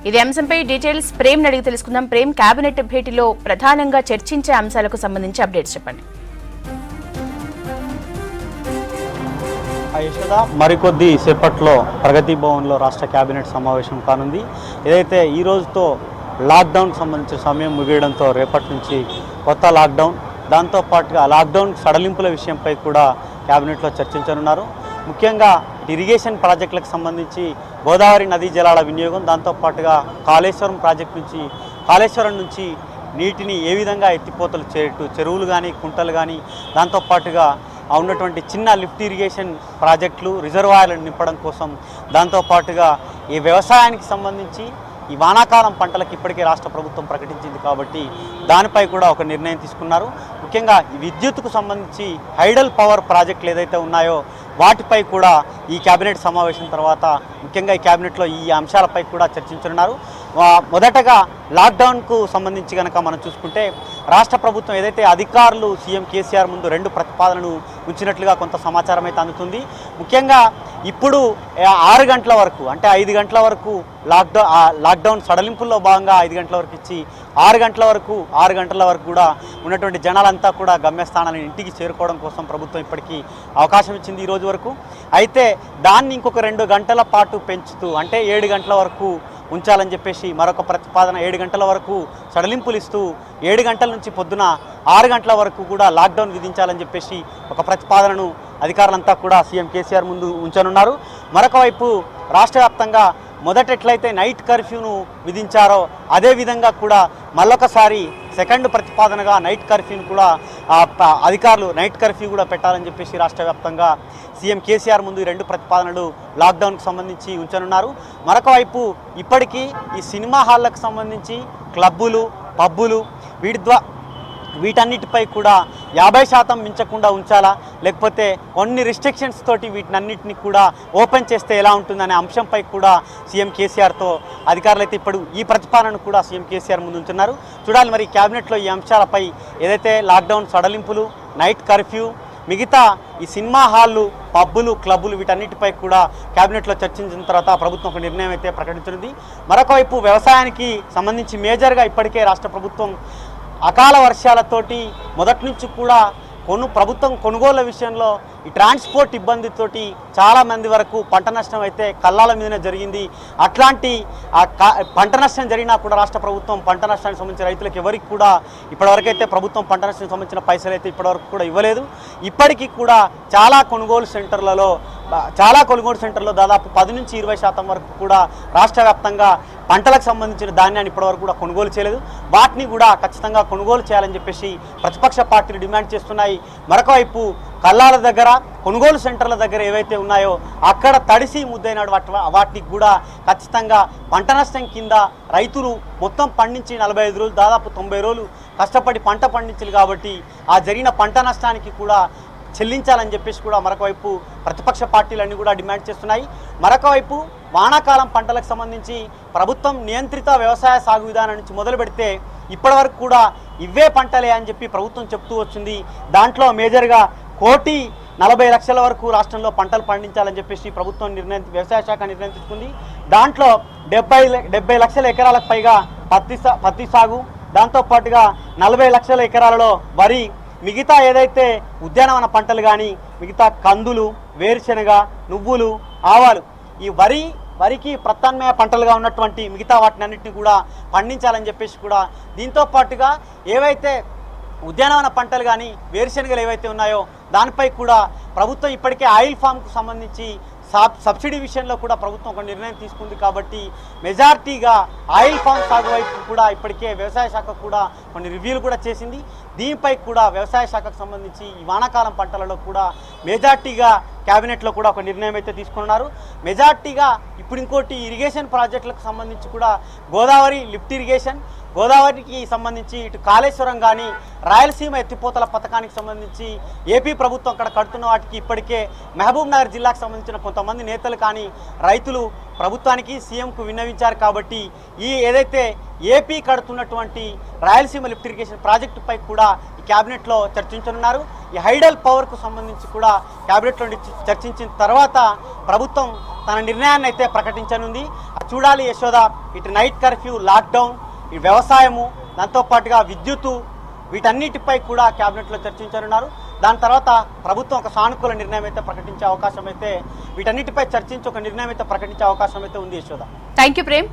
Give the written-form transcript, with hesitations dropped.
ఇదే అంశంపై డీటెయిల్స్ ప్రేమ్ అడిగి తెలుసుకుందాం. ప్రేమ్, కేబినెట్ భేటీలో ప్రధానంగా చర్చించే అంశాలకు సంబంధించి అప్డేట్స్ చెప్పండి. యశోద, మరికొద్ది సేపట్లో ప్రగతి భవన్లో రాష్ట్ర కేబినెట్ సమావేశం కానుంది. ఏదైతే ఈ రోజుతో లాక్డౌన్కి సంబంధించిన సమయం ముగియడంతో రేపటి నుంచి కొత్త లాక్డౌన్, దాంతోపాటుగా లాక్డౌన్ సడలింపుల విషయంపై కూడా కేబినెట్లో చర్చించనున్నారు. ముఖ్యంగా ఇరిగేషన్ ప్రాజెక్టులకు సంబంధించి గోదావరి నదీ జలాల వినియోగం, దాంతోపాటుగా కాళేశ్వరం నుంచి నీటిని ఏ విధంగా ఎత్తిపోతలు చెరువులు కానీ కుంటలు కానీ, దాంతోపాటుగా ఉన్నటువంటి చిన్న లిఫ్ట్ ఇరిగేషన్ ప్రాజెక్టులు రిజర్వాయర్లను నింపడం కోసం, దాంతోపాటుగా ఈ వ్యవసాయానికి సంబంధించి ఈ వానాకాలం పంటలకు ఇప్పటికే రాష్ట్ర ప్రభుత్వం ప్రకటించింది కాబట్టి దానిపై కూడా ఒక నిర్ణయం తీసుకున్నారు. ముఖ్యంగా ఈ విద్యుత్తుకు సంబంధించి హైడల్ పవర్ ప్రాజెక్టులు ఏదైతే ఉన్నాయో వాటిపై కూడా ఈ కేబినెట్ సమావేశం తర్వాత ముఖ్యంగా ఈ కేబినెట్లో ఈ అంశాలపై కూడా చర్చించనున్నారు. మొదటగా లాక్డౌన్కు సంబంధించి కనుక మనం చూసుకుంటే రాష్ట్ర ప్రభుత్వం ఏదైతే అధికారులు సీఎం కేసీఆర్ ముందు 2 ప్రతిపాదనలు ఉంచినట్లుగా కొంత సమాచారం అయితే ముఖ్యంగా ఇప్పుడు 6 గంటల వరకు, అంటే 5 గంటల వరకు లాక్డౌన్ సడలింపుల్లో భాగంగా 5 గంటల వరకు ఇచ్చి 6 గంటల వరకు కూడా ఉన్నటువంటి జనాలంతా కూడా గమ్యస్థానాలను ఇంటికి చేరుకోవడం కోసం ప్రభుత్వం ఇప్పటికీ అవకాశం ఇచ్చింది ఈ రోజు వరకు. అయితే దాన్ని ఇంకొక 2 గంటల పాటు పెంచుతూ, అంటే 7 గంటల వరకు ఉంచాలని చెప్పేసి మరొక ప్రతిపాదన, 7 గంటల వరకు సడలింపులు ఇస్తూ 7 గంటల నుంచి పొద్దున 6 గంటల వరకు కూడా లాక్డౌన్ విధించాలని చెప్పేసి ఒక ప్రతిపాదనను అధికారులంతా కూడా సీఎం కేసీఆర్ ముందు ఉంచనున్నారు. మరొక వైపు రాష్ట్ర వ్యాప్తంగా మొదట ఎట్లయితే నైట్ కర్ఫ్యూను విధించారో అదేవిధంగా కూడా మళ్ళొకసారి సెకండ్ ప్రతిపాదనగా నైట్ కర్ఫ్యూను కూడా అధికారులు నైట్ కర్ఫ్యూ కూడా పెట్టాలని చెప్పేసి రాష్ట్ర వ్యాప్తంగా సీఎం కేసీఆర్ ముందు ఈ 2 ప్రతిపాదనలు లాక్డౌన్కు సంబంధించి ఉంచనున్నారు. మరొక వైపు ఇప్పటికీ ఈ సినిమా హాళ్లకు సంబంధించి క్లబ్బులు, పబ్బులు వీటన్నిటిపై కూడా 50% మించకుండా ఉంచాలా, లేకపోతే కొన్ని రిస్ట్రిక్షన్స్ తోటి వీటినన్నిటిని కూడా ఓపెన్ చేస్తే ఎలా ఉంటుందనే అంశంపై కూడా సీఎం కేసీఆర్తో అధికారులు అయితే ఇప్పుడు ఈ ప్రతిపాదనను కూడా సీఎం కేసీఆర్ ముందు ఉంటున్నారు. చూడాలి మరి కేబినెట్లో ఈ అంశాలపై ఏదైతే లాక్డౌన్ సడలింపులు, నైట్ కర్ఫ్యూ, మిగతా ఈ సినిమా హాళ్ళు, పబ్బులు, క్లబ్బులు వీటన్నిటిపై కూడా కేబినెట్లో చర్చించిన తర్వాత ప్రభుత్వం ఒక నిర్ణయం అయితే ప్రకటించింది. మరొక వైపు వ్యవసాయానికి సంబంధించి మేజర్గా ఇప్పటికే రాష్ట్ర ప్రభుత్వం అకాల వర్షాలతోటి మొదటి నుంచి కూడా ప్రభుత్వం కొనుగోళ్ల విషయంలో ఈ ట్రాన్స్పోర్ట్ ఇబ్బందితోటి చాలామంది వరకు పంట నష్టం అయితే కళ్ళాల మీదనే జరిగింది. అట్లాంటి పంట నష్టం జరిగినా కూడా రాష్ట్ర ప్రభుత్వం పంట నష్టానికి సంబంధించిన రైతులకు ఎవరికి కూడా ఇప్పటివరకైతే ప్రభుత్వం పంట నష్టానికి సంబంధించిన పైసలు అయితే ఇప్పటివరకు కూడా ఇవ్వలేదు. ఇప్పటికీ కూడా చాలా కొనుగోలు సెంటర్లో దాదాపు 10 నుంచి 20% వరకు కూడా రాష్ట్ర వ్యాప్తంగా పంటలకు సంబంధించిన ధాన్యాన్ని ఇప్పటివరకు కూడా కొనుగోలు చేయలేదు. వాటిని కూడా ఖచ్చితంగా కొనుగోలు చేయాలని చెప్పేసి ప్రతిపక్ష పార్టీలు డిమాండ్ చేస్తున్నాయి. మరొక వైపు కల్లాల దగ్గర, కొనుగోలు సెంటర్ల దగ్గర ఏవైతే ఉన్నాయో అక్కడ తడిసి ముద్దైన వాటికి కూడా ఖచ్చితంగా పంట నష్టం కింద రైతులు మొత్తం పండించి 45 రోజులు, దాదాపు 90 రోజులు కష్టపడి పంట పండించారు కాబట్టి ఆ జరిగిన పంట నష్టానికి కూడా చెల్లించాలని చెప్పేసి కూడా మరొక వైపు ప్రతిపక్ష పార్టీలన్నీ కూడా డిమాండ్ చేస్తున్నాయి. మరొక వైపు వానాకాలం పంటలకు సంబంధించి ప్రభుత్వం నియంత్రిత వ్యవసాయ సాగు విధానం నుంచి మొదలు పెడితే ఇప్పటివరకు కూడా ఇవే పంటలే అని చెప్పి ప్రభుత్వం చెప్తూ వచ్చింది. దాంట్లో మేజర్గా 1,40,00,000 వరకు రాష్ట్రంలో పంటలు పండించాలని చెప్పేసి ప్రభుత్వం వ్యవసాయ శాఖ నిర్ణయం తీసుకుంది. దాంట్లో 70 లక్షల ఎకరాలకు పైగా పత్తి సాగు, దాంతోపాటుగా 40 లక్షల ఎకరాలలో వరి, మిగతా ఏదైతే ఉద్యానవన పంటలు కానీ మిగతా కందులు, వేరుశెనగ, నువ్వులు, ఆవాలు, ఈ వరికి ప్రత్యామ్నాయ పంటలుగా ఉన్నటువంటి మిగతా వాటిని అన్నింటినీ కూడా పండించాలని చెప్పేసి కూడా, దీంతో పాటుగా ఏవైతే ఉద్యానవన పంటలు కానీ వేరుశెనగలు ఏవైతే ఉన్నాయో దానిపై కూడా ప్రభుత్వం ఇప్పటికే ఆయిల్ ఫామ్కు సంబంధించి సబ్సిడీ విషయంలో కూడా ప్రభుత్వం ఒక నిర్ణయం తీసుకుంది కాబట్టి మెజార్టీగా ఆయిల్ ఫామ్ సాగు వైపు కూడా ఇప్పటికే వ్యవసాయ శాఖ కూడా కొన్ని రివ్యూలు కూడా చేసింది. దీనిపై కూడా వ్యవసాయ శాఖకు సంబంధించి ఈ వానాకాలం పంటలలో కూడా మెజార్టీగా కేబినెట్లో కూడా ఒక నిర్ణయం అయితే తీసుకున్నారు. మెజార్టీగా ఇప్పుడు ఇంకోటి ఇరిగేషన్ ప్రాజెక్టులకు సంబంధించి కూడా గోదావరి లిఫ్ట్ ఇరిగేషన్, గోదావరికి సంబంధించి ఇటు కాళేశ్వరం కానీ రాయలసీమ ఎత్తిపోతల పథకానికి సంబంధించి ఏపీ ప్రభుత్వం అక్కడ కడుతున్న వాటికి ఇప్పటికే మహబూబ్ నగర్ జిల్లాకు సంబంధించిన కొంతమంది నేతలు కానీ రైతులు ప్రభుత్వానికి సీఎంకు విన్నవించారు కాబట్టి ఈ ఏదైతే ఏపీ కడుతున్నటువంటి రాయలసీమ లిఫ్ట్ ఇరిగేషన్ ప్రాజెక్టుపై కూడా క్యాబినెట్లో చర్చించనున్నారు. ఈ హైడల్ పవర్కు సంబంధించి కూడా క్యాబినెట్లో చర్చించిన తర్వాత ప్రభుత్వం తన నిర్ణయాన్ని అయితే ప్రకటించనుంది. చూడాలి యశోద, ఇటు నైట్ కర్ఫ్యూ, లాక్డౌన్, ఈ వ్యవసాయము, దాంతోపాటుగా విద్యుత్తు, వీటన్నిటిపై కూడా క్యాబినెట్లో చర్చించనున్నారు. దాని తర్వాత ప్రభుత్వం ఒక సానుకూల నిర్ణయం అయితే ప్రకటించే అవకాశం అయితే, వీటన్నిటిపై చర్చించి ఒక నిర్ణయం అయితే ప్రకటించే అవకాశం అయితే ఉంది యశోద. Thank you Prem.